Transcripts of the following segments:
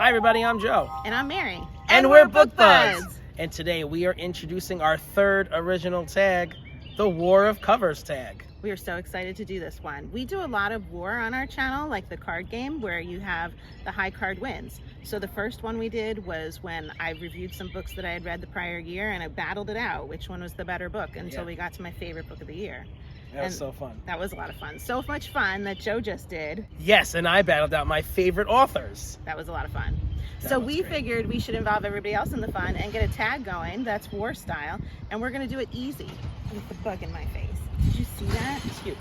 Hi everybody, I'm Joe. And I'm Mary. And we're Book Buds. And today we are introducing our third original tag, the War of Covers tag. We are so excited to do this one. We do a lot of war on our channel, like the card game, where you have the high card wins. So the first one we did was when I reviewed some books that I had read the prior year, and I battled it out, which one was the better book, until we got to my favorite book of the year. That was so fun. That was a lot of fun. So much fun that Joe just did. Yes, and I battled out my favorite authors. That was a lot of fun. So we figured we should involve everybody else in the fun and get a tag going that's war style, and we're going to do it easy with the bug in my face. Did you see that? It's huge.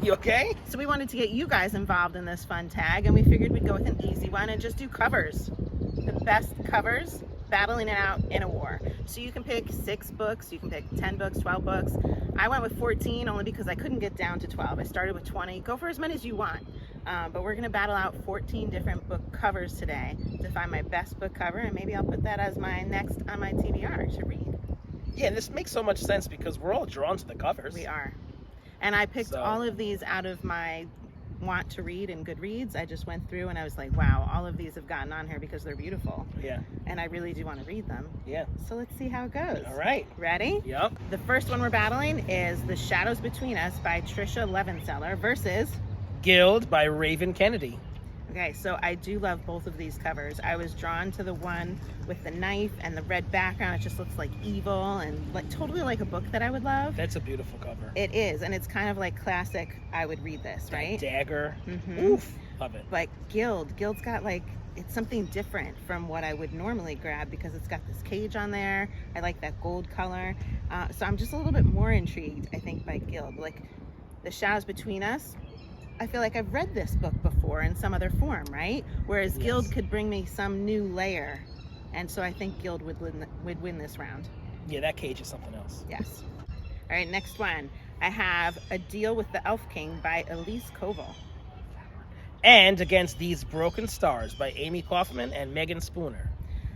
You okay? So we wanted to get you guys involved in this fun tag, and we figured we'd go with an easy one and just do covers. The best covers, battling it out in a war. So you can pick 6 books, you can pick 10 books, 12 books. I went with 14 only because I couldn't get down to 12. I started with 20. Go for as many as you want. But we're going to battle out 14 different book covers today to find my best book cover, and maybe I'll put that as my next on my TBR to read. Yeah, this makes so much sense because we're all drawn to the covers. We are. And I picked all of these out of my want to read in Goodreads. I just went through and I was like, wow, all of these have gotten on here because they're beautiful. Yeah. And I really do want to read them. Yeah. So let's see how it goes. All right. Ready? Yep. The first one we're battling is The Shadows Between Us by Trisha Levenseller versus Guild by Raven Kennedy. Okay, so I do love both of these covers. I was drawn to the one with the knife and the red background. It just looks like evil and like totally like a book that I would love. That's a beautiful cover. It is, and it's kind of like classic, I would read this, right? That dagger. Mm-hmm. Oof. Love it. But Guild's got like, it's something different from what I would normally grab because it's got this cage on there. I like that gold color. So I'm just a little bit more intrigued, I think, by Guild. Like The Shadows Between Us, I feel like I've read this book before in some other form, right? Whereas Guild could bring me some new layer. And so I think Guild would win this round. Yeah, that cage is something else. Yes. All right, next one. I have A Deal with the Elf King by Elise Koval. And Against These Broken Stars by Amy Kaufman and Megan Spooner.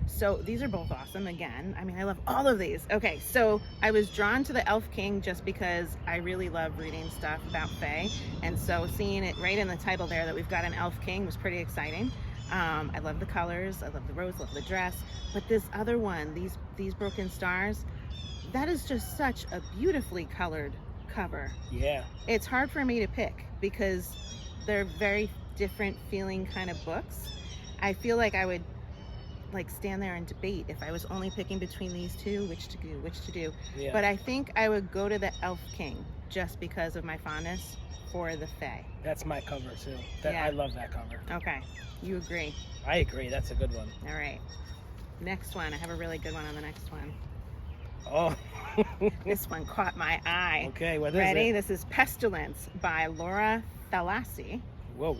So these are both awesome again. I mean, I love all of these. Okay, so I was drawn to the Elf King just because I really love reading stuff about Fae. And so seeing it right in the title there that we've got an Elf King was pretty exciting. I love the colors, I love the rose, love the dress. But this other one, these Broken Stars, that is just such a beautifully colored cover. Yeah. It's hard for me to pick because they're very different feeling kind of books. I feel like I would like stand there and debate if I was only picking between these two, which to do. Yeah. But I think I would go to the Elf King just because of my fondness for the Fae. That's my cover too. I love that cover. Okay, you agree. I agree, that's a good one. All right, next one. I have a really good one on the next one. Oh. This one caught my eye. Okay, what is it? Ready? This is Pestilence by Laura Thalassi. Whoa.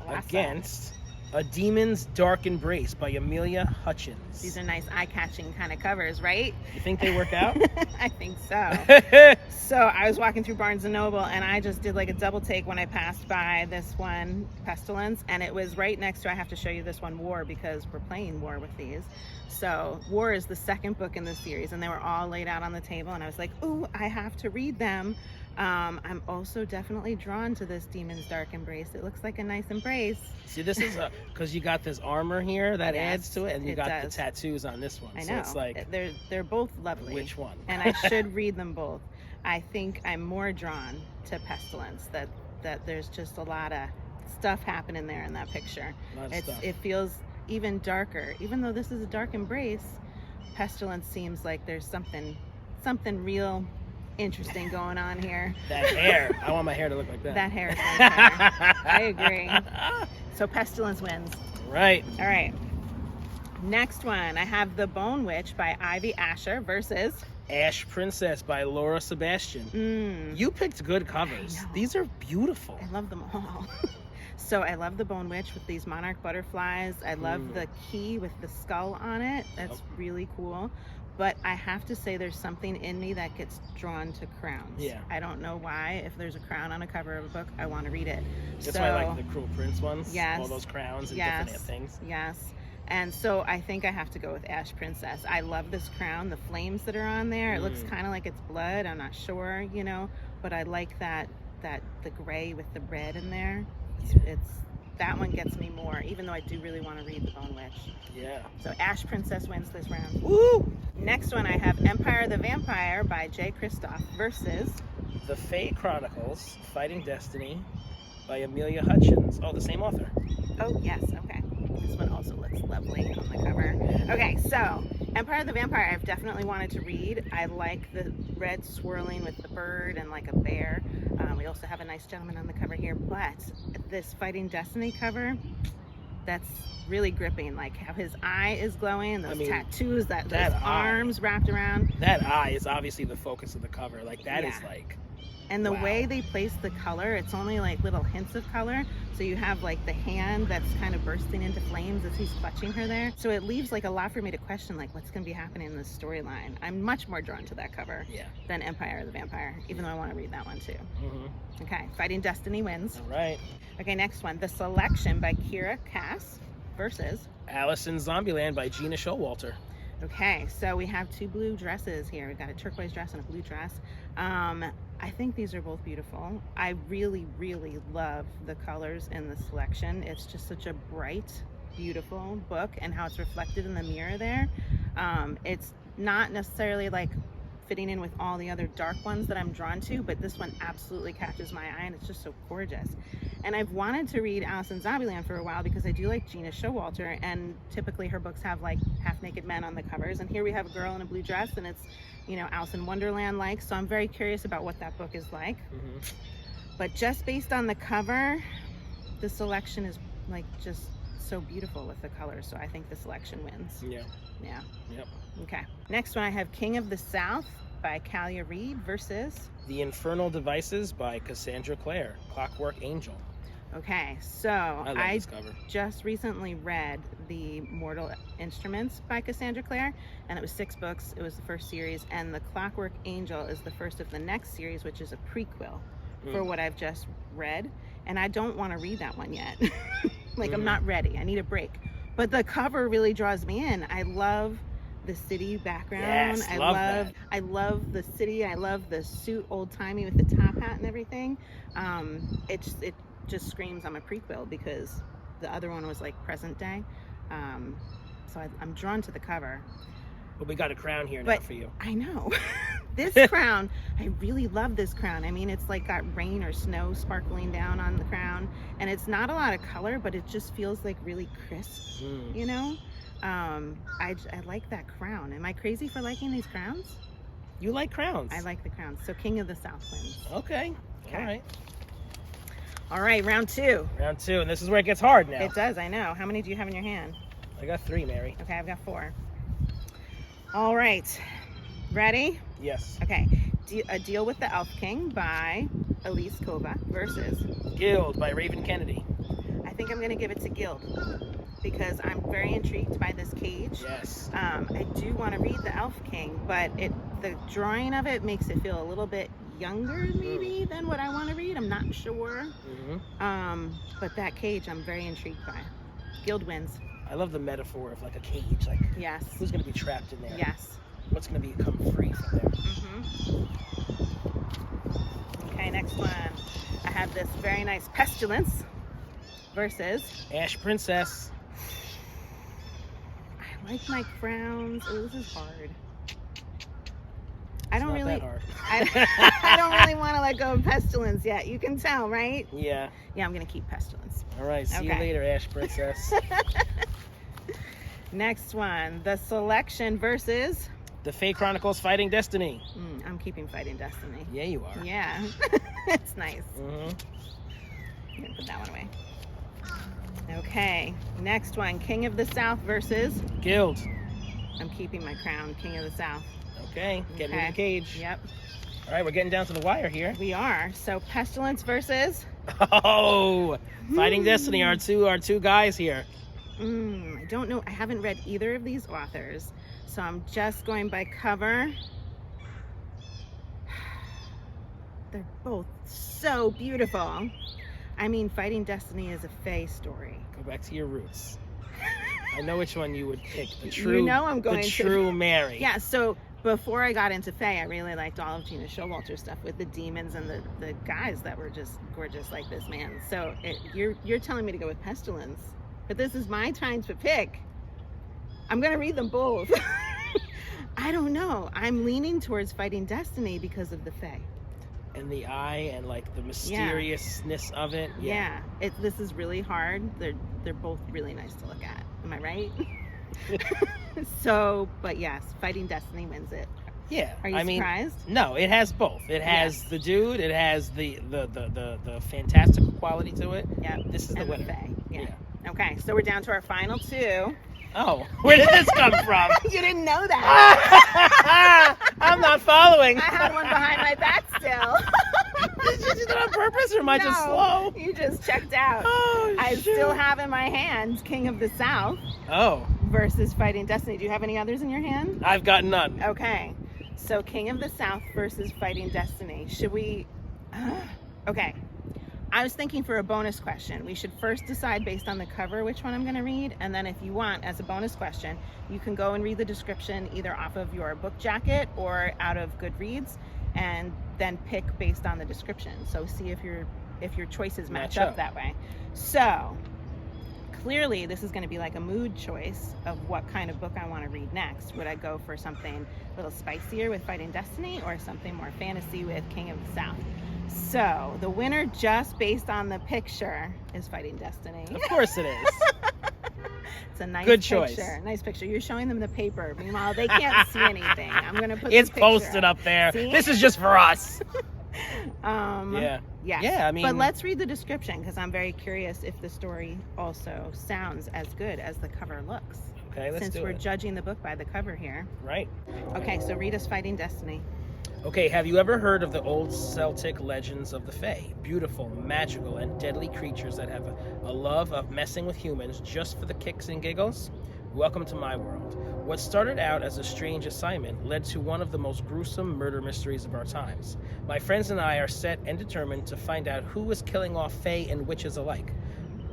Against A Demon's Dark Embrace by Amelia Hutchins. These are nice eye-catching kind of covers, right? You think they work out? I think so. So I was walking through Barnes & Noble and I just did like a double take when I passed by this one, Pestilence, and it was right next to, I have to show you this one, War, because we're playing War with these. So War is the second book in the series and they were all laid out on the table and I was like, ooh, I have to read them. I'm also definitely drawn to this Demon's Dark Embrace. It looks like a nice embrace. See, this is because you got this armor here that adds to it, and you got the tattoos on this one. I know. So it's like, they're both lovely. Which one? And I should read them both. I think I'm more drawn to Pestilence. That there's just a lot of stuff happening there in that picture. It feels even darker, even though this is a dark embrace. Pestilence seems like there's something real interesting going on here. That hair. I want my hair to look like that. That hair is nice hair. I agree. So Pestilence wins. Right. All right. Next one, I have The Bone Witch by Ivy Asher versus Ash Princess by Laura Sebastian. You picked good covers. These are beautiful. I love them all. So I love The Bone Witch with these monarch butterflies. I love the key with the skull on it. That's really cool. But I have to say there's something in me that gets drawn to crowns. Yeah. I don't know why. If there's a crown on a cover of a book, I want to read it. That's why I like the Cruel Prince ones. Yes. All those crowns and different things. Yes. And so I think I have to go with Ash Princess. I love this crown, the flames that are on there. It looks kind of like it's blood. I'm not sure, but I like that the gray with the red in there. It's that one gets me more, even though I do really want to read The Bone Witch. Yeah. So Ash Princess wins this round. Woo! Next one I have Empire the Vampire by J. Kristoff versus The Fae Chronicles, Fighting Destiny by Amelia Hutchins. Oh, the same author. Oh, yes. Okay. This one also looks lovely on the cover. Okay, so Empire the Vampire I've definitely wanted to read. I like the red swirling with the bird and like a bear. We also have a nice gentleman on the cover here, but this Fighting Destiny cover, that's really gripping. Like how his eye is glowing and those tattoos, those arms wrapped around. That eye is obviously the focus of the cover. Like that is like... And the wow. way they place the color, it's only like little hints of color. So you have like the hand that's kind of bursting into flames as he's clutching her there. So it leaves like a lot for me to question, like what's going to be happening in this storyline. I'm much more drawn to that cover than Empire the Vampire, even though I want to read that one too. Okay, Fighting Destiny wins. All right. Okay, next one, The Selection by Kira Cass versus Alice in Zombieland by Gina Showalter. Okay, so we have two blue dresses here. We've got a turquoise dress and a blue dress. I think these are both beautiful. I really, really love the colors in the selection. It's just such a bright, beautiful book, and how it's reflected in the mirror there. It's not necessarily like fitting in with all the other dark ones that I'm drawn to, but this one absolutely catches my eye, and it's just so gorgeous. And I've wanted to read Alice in Zombieland for a while because I do like Gina Showalter, and typically her books have like half-naked men on the covers, and here we have a girl in a blue dress, and it's, you know, Alice in Wonderland like, so I'm very curious about what that book is like. But just based on the cover, the selection is like just so beautiful with the colors, so I think the selection wins. Yeah. Okay, next one I have King of the South by Kalia Reed versus The Infernal Devices by Cassandra Clare, Clockwork Angel. Okay, so I just recently read The Mortal Instruments by Cassandra Clare, and it was 6 books. It was the first series, and The Clockwork Angel is the first of the next series, which is a prequel for what I've just read, and I don't want to read that one yet. Like I'm not ready. I need a break. But the cover really draws me in. I love the city background. Yes, I love the city. I love the suit, old-timey with the top hat and everything. It just screams I'm a prequel because the other one was like present day. So I'm drawn to the cover. But we got a crown here now for you. I know. This crown, I really love this crown. I mean, it's like got rain or snow sparkling down on the crown, and it's not a lot of color, but it just feels like really crisp, you know? I like that crown. Am I crazy for liking these crowns? You like crowns? I like the crowns. So King of the South wins. Okay. All right, round 2. Round 2, and this is where it gets hard now. It does, I know. How many do you have in your hand? I got 3, Mary. Okay, I've got 4. All right. Ready? Yes. Okay. A Deal with the Elf King by Elise Kova versus Guild by Raven Kennedy. I think I'm going to give it to Guild because I'm very intrigued by this cage. Yes. I do want to read the Elf King, but the drawing of it makes it feel a little bit younger maybe than what I want to read. I'm not sure. But that cage I'm very intrigued by. Guild wins. I love the metaphor of like a cage. Like, who's going to be trapped in there? Yes. What's going to become free from there? Okay, next one. I have this very nice Pestilence versus Ash Princess. I like my crowns. Oh, this is hard. I don't really want to let go of Pestilence yet. You can tell, right? Yeah, I'm gonna keep Pestilence. All right, see you later, Ash Princess. Next one, The Selection versus The Fae Chronicles Fighting Destiny. I'm keeping Fighting Destiny. Yeah, you are. Yeah. It's nice. I'm gonna put that one away. Okay, next one, King of the South versus Guild. I'm keeping my crown, King of the South. Okay, getting in the cage. Yep. All right, we're getting down to the wire here. We are. So Pestilence versus Fighting Destiny, our two guys here. I don't know. I haven't read either of these authors, so I'm just going by cover. They're both so beautiful. I mean, Fighting Destiny is a Fae story. Go back to your roots. I know which one you would pick. The true, I'm going the true Mary. Yeah, so before I got into Fae, I really liked all of Gina Showalter's stuff with the demons and the guys that were just gorgeous like this man. So you're telling me to go with Pestilence, but this is my time to pick. I'm gonna read them both. I don't know. I'm leaning towards Fighting Destiny because of the Fae. And the eye and like the mysteriousness of it. Yeah. This is really hard. They're both really nice to look at. Am I right? So, but yes, Fighting Destiny wins it. Yeah. Are you surprised? No, it has both. It has the dude. It has the fantastical quality to it. Yeah. This is the winner. Fae. Yeah. Okay, so we're down to our final two. Oh, where did this come from? You didn't know that. I'm not following. I had one behind my back still. Did you do that on purpose, or am I just slow? You just checked out. Oh, I still have in my hand King of the South. Oh. Versus Fighting Destiny. Do you have any others in your hand? I've got none. Okay. So King of the South versus Fighting Destiny. Should we... Okay. I was thinking for a bonus question, we should first decide based on the cover which one I'm going to read, and then if you want, as a bonus question, you can go and read the description either off of your book jacket or out of Goodreads, and then pick based on the description. So see if your choices match up that way. So clearly this is going to be like a mood choice of what kind of book I want to read next. Would I go for something a little spicier with Fighting Destiny, or something more fantasy with King of the South? So the winner, just based on the picture, is Fighting Destiny. Of course it is. It's a nice Good picture. choice. Nice picture. You're showing them the paper. Meanwhile, they can't see anything. I'm going to put it's the picture posted up there. See? This is just for us. Yeah. Yeah, I mean... But let's read the description, because I'm very curious if the story also sounds as good as the cover looks. Okay, let's do it. Since we're judging the book by the cover here. Right. Okay, so read us Fighting Destiny. Okay, have you ever heard of the old Celtic legends of the Fae? Beautiful, magical, and deadly creatures that have a love of messing with humans just for the kicks and giggles? Welcome to my world. What started out as a strange assignment led to one of the most gruesome murder mysteries of our times. My friends and I are set and determined to find out who is killing off Fae and witches alike.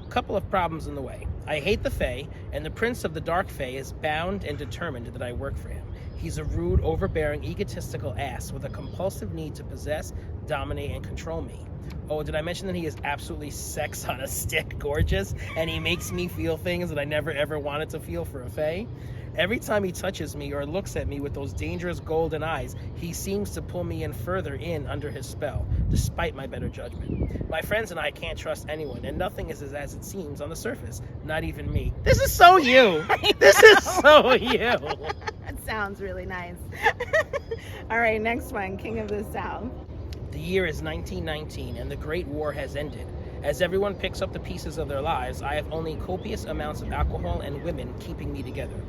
A couple of problems in the way. I hate the Fae, and the Prince of the Dark Fae is bound and determined that I work for him. He's a rude, overbearing, egotistical ass with a compulsive need to possess, dominate, and control me. Oh, did I mention that he is absolutely sex on a stick gorgeous, and he makes me feel things that I never ever wanted to feel for a Fae? Every time he touches me or looks at me with those dangerous golden eyes, he seems to pull me in further in under his spell, despite my better judgment. My friends and I can't trust anyone, and nothing is as it seems on the surface, not even me. This is so you! This is so you! That sounds really nice. All right, next one, King of the South. The year is 1919, and the Great War has ended. As everyone picks up the pieces of their lives, I have only copious amounts of alcohol and women keeping me together.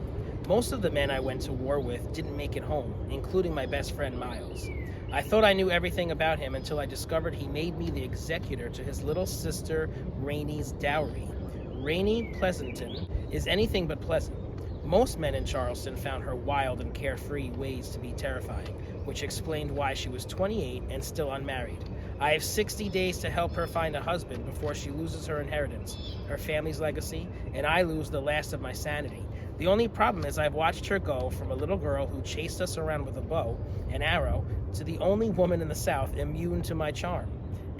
Most of the men I went to war with didn't make it home, including my best friend Miles. I thought I knew everything about him until I discovered he made me the executor to his little sister Rainie's dowry. Rainie Pleasanton is anything but pleasant. Most men in Charleston found her wild and carefree ways to be terrifying, which explained why she was 28 and still unmarried. I have 60 days to help her find a husband before she loses her inheritance, her family's legacy, and I lose the last of my sanity. The only problem is I've watched her go from a little girl who chased us around with a bow and arrow to the only woman in the South immune to my charm.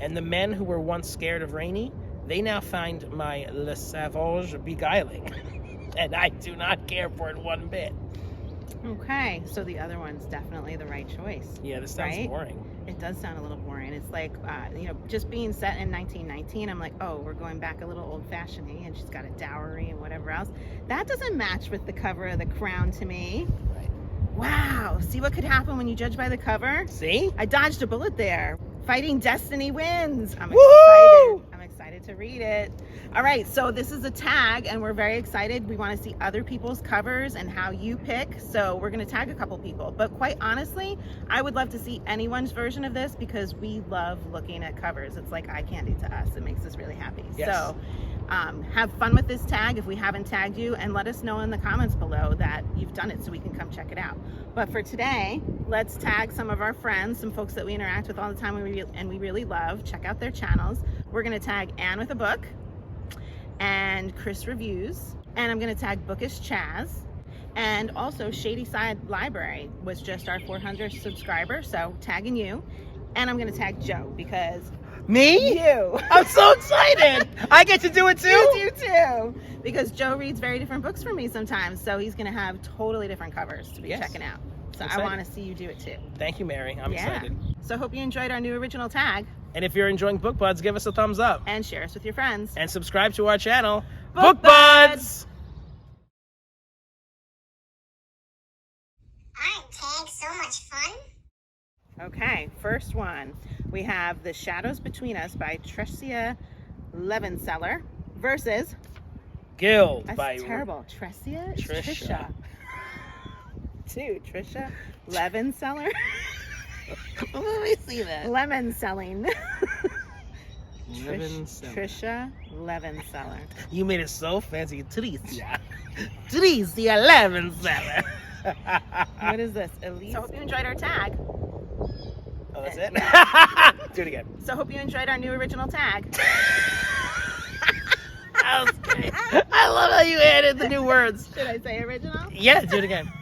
And the men who were once scared of Rainie, they now find my Le Sauvage beguiling. And I do not care for it one bit. Okay, so the other one's definitely the right choice. Yeah, this sounds boring. It does sound a little boring. It's like, just being set in 1919, I'm like, oh, we're going back a little old-fashioned-y, and she's got a dowry and whatever else. That doesn't match with the cover of The Crown to me. Right. Wow, see what could happen when you judge by the cover? See? I dodged a bullet there. Fighting Destiny wins. I'm Woo-hoo! excited. I'm excited to read it. All right, so this is a tag, and we're very excited. We want to see other people's covers and how you pick. So we're going to tag a couple people. But quite honestly, I would love to see anyone's version of this, because we love looking at covers. It's like eye candy to us. It makes us really happy. Yes. So have fun with this tag if we haven't tagged you, and let us know in the comments below that you've done it so we can come check it out. But for today, let's tag some of our friends, some folks that we interact with all the time and we really love. Check out their channels. We're going to tag Anne with a book, and Chris Reviews, and I'm going to tag Bookish Chaz, And also Shady Side Library was just our 400th subscriber, so tagging you. And I'm going to tag Joe because Me? you. I'm so excited. I get to do it too? You do too. Because Joe reads very different books from me sometimes, so he's going to have totally different covers to be Yes. checking out. So Excited. I want to see you do it too. Thank you, Mary. I'm excited. So I hope you enjoyed our new original tag. And if you're enjoying Book Buds, give us a thumbs up. And share us with your friends. And subscribe to our channel, Book Book Buds! Aren't tags so much fun? Okay, first one. We have The Shadows Between Us by Tricia Levenseller versus... Guild That's by terrible. Tricia? It's Trisha. Dude, Tricia Levenseller? Let me see that. Lemon selling. Levenseller. Tricia Levenseller. You made it so fancy. Tricia. Tricia Levenseller. What is this? Elise? So I hope you enjoyed our tag. Oh, that's it? Do it again. So I hope you enjoyed our new original tag. That was great. I love how you added the new words. Should I say original? Yeah, do it again.